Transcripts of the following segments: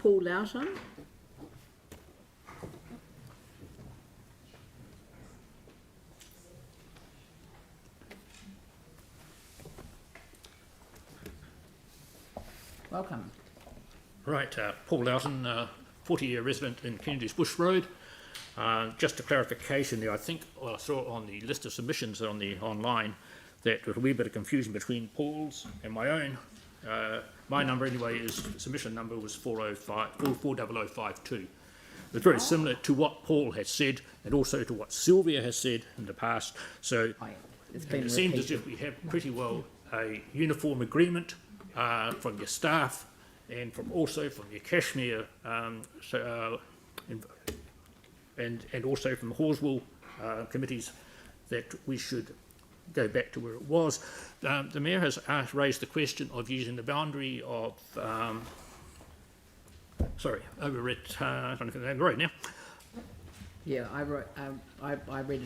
Paul Loughton. Welcome. Right, Paul Loughton, 40-year resident in Kennedy's Bush Road. Just a clarification there, I think I saw on the list of submissions on the online that there was a wee bit of confusion between Paul's and my own. My number anyway is, submission number was 40052. It's very similar to what Paul has said and also to what Sylvia has said in the past. So it seems as if we have pretty well a uniform agreement from your staff and also from your Cashmere and also from the Horswell committees that we should go back to where it was. The Mayor has raised the question of using the boundary of, over at, I don't know if I'm right now. Yeah, I read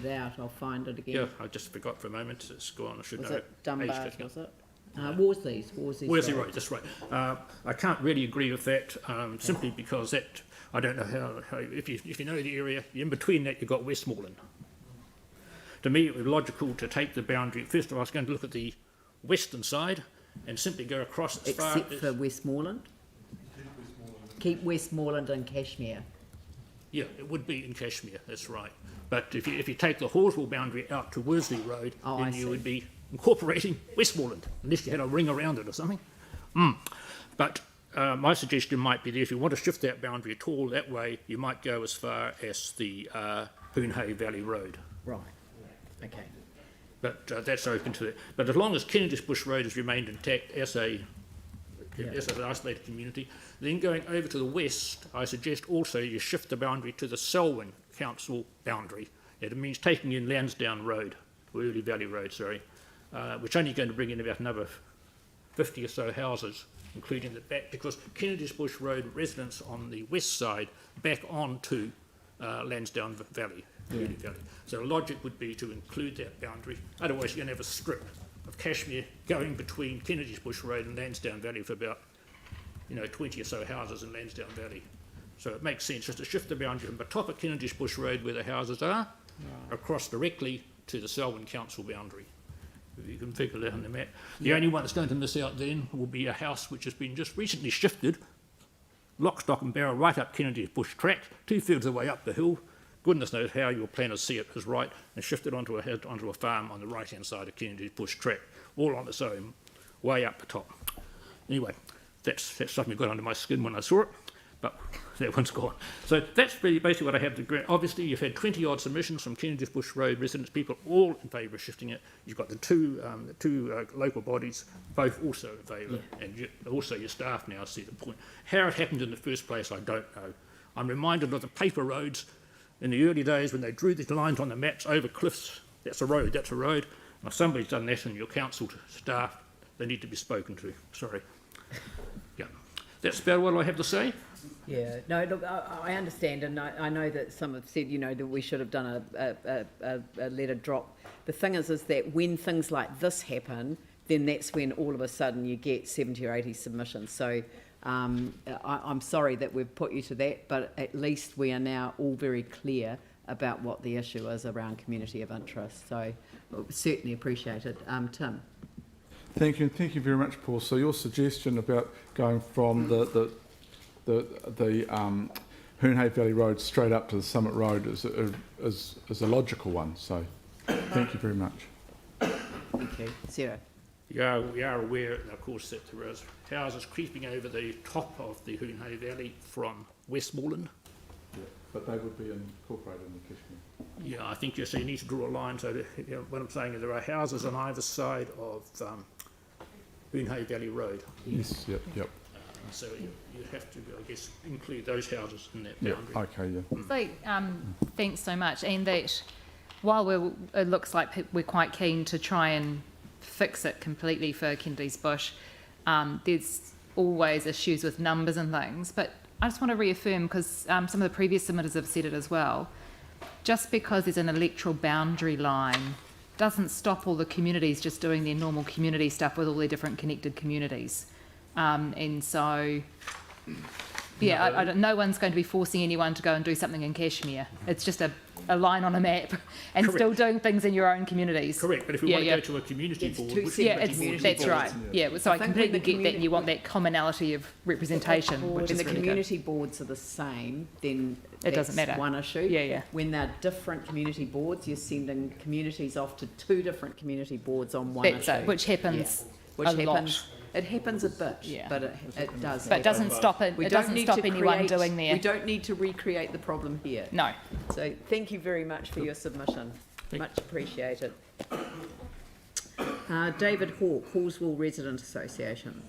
it out. I'll find it again. Yeah, I just forgot for a moment. It's gone. I should know. Was it Dunbar? Was it? Worsley's Road, that's right. I can't really agree with that, simply because that, I don't know how if you know the area, in between that you've got Westmoreland. To me, it was logical to take the boundary. First of all, I was going to look at the western side and simply go across as far as... Except for Westmoreland? Keep Westmoreland and Cashmere. Yeah, it would be in Cashmere, that's right. But if you take the Horswell boundary out to Worsley Road, then you would be incorporating Westmoreland, unless you had a ring around it or something. But my suggestion might be that if you want to shift that boundary at all that way, you might go as far as the Hoonhay Valley Road. Right, okay. But that's open to it. But as long as Kennedy's Bush Road has remained intact as an isolated community, then going over to the west, I suggest also you shift the boundary to the Selwyn Council boundary. It means taking in Lansdowne Road, Worley Valley Road, sorry, which is only going to bring in about another 50 or so houses, including the back, because Kennedy's Bush Road residents on the west side back onto Lansdowne Valley, Worley Valley. So the logic would be to include that boundary. Otherwise, you're going to have a strip of Cashmere going between Kennedy's Bush Road and Lansdowne Valley for about 20 or so houses in Lansdowne Valley. So it makes sense just to shift the boundary from the top of Kennedy's Bush Road where the houses are, across directly to the Selwyn Council boundary. You can figure that on the map. The only one that's going to miss out then will be a house which has been just recently shifted, lock, stock and barrel, right up Kennedy's Bush track, 2/3 of the way up the hill. Goodness knows how your planners see it as right, and shifted onto a farm on the right-hand side of Kennedy's Bush track, all on its own, way up the top. Anyway, that's something that got under my skin when I saw it, but that one's gone. So that's really basically what I have to grant. Obviously, you've had 20-odd submissions from Kennedy's Bush Road residents, people all in favour of shifting it. You've got the two local bodies, both also in favour, and also your staff now see the point. How it happened in the first place, I don't know. I'm reminded of the paper roads in the early days when they drew these lines on the maps over cliffs. That's a road, that's a road. Now, if somebody's done that in your council staff, they need to be spoken to. Sorry. Yeah, that's about what I have to say. Yeah, no, look, I understand, and I know that some have said, that we should have done a letter drop. The thing is that when things like this happen, then that's when all of a sudden you get 70 or 80 submissions. So I'm sorry that we've put you to that, but at least we are now all very clear about what the issue is around community of interest. So certainly appreciate it. Tim. Thank you, and thank you very much, Paul. So your suggestion about going from the Hoonhay Valley Road straight up to the Summit Road is a logical one. So thank you very much. Thank you. Sarah. Yeah, we are aware, of course, that there are houses creeping over the top of the Hoonhay Valley from Westmoreland. Yeah, but they would be incorporated in the Kashmir. Yeah, I think you need to draw a line. So that, what I'm saying is there are houses on either side of Hoonhay Valley Road. Yes, yep. So you have to, I guess, include those houses in that boundary. Yeah, okay, yeah. So, thanks so much. And that while it looks like we're quite keen to try and fix it completely for Kennedy's Bush, there's always issues with numbers and things. But I just want to reaffirm, because some of the previous submitters have said it as well, just because there's an electoral boundary line doesn't stop all the communities just doing their normal community stuff with all their different connected communities. And so Yeah, no one's going to be forcing anyone to go and do something in Kashmir. It's just a line on a map and Correct. still doing things in your own communities. Correct, but if we Yeah, want to yeah. go to a community It's board, two which separate Yeah, community that's boards. right. Yeah, so I I think completely when the get that. community- You want that commonality of representation, which When is the really good. community boards are the same, then It doesn't that's matter. one issue. Yeah, yeah. When they're different community boards, you're sending communities off to two different community boards on one That's issue. it, which happens Which a happens. lot. It happens a bit, Yeah. but it does. But it doesn't stop it. We It don't doesn't need stop to anyone create- doing there. We don't need to recreate the problem here. No. So thank you very much for your submission. Much appreciated. David Hawke, Hallsville Resident Association.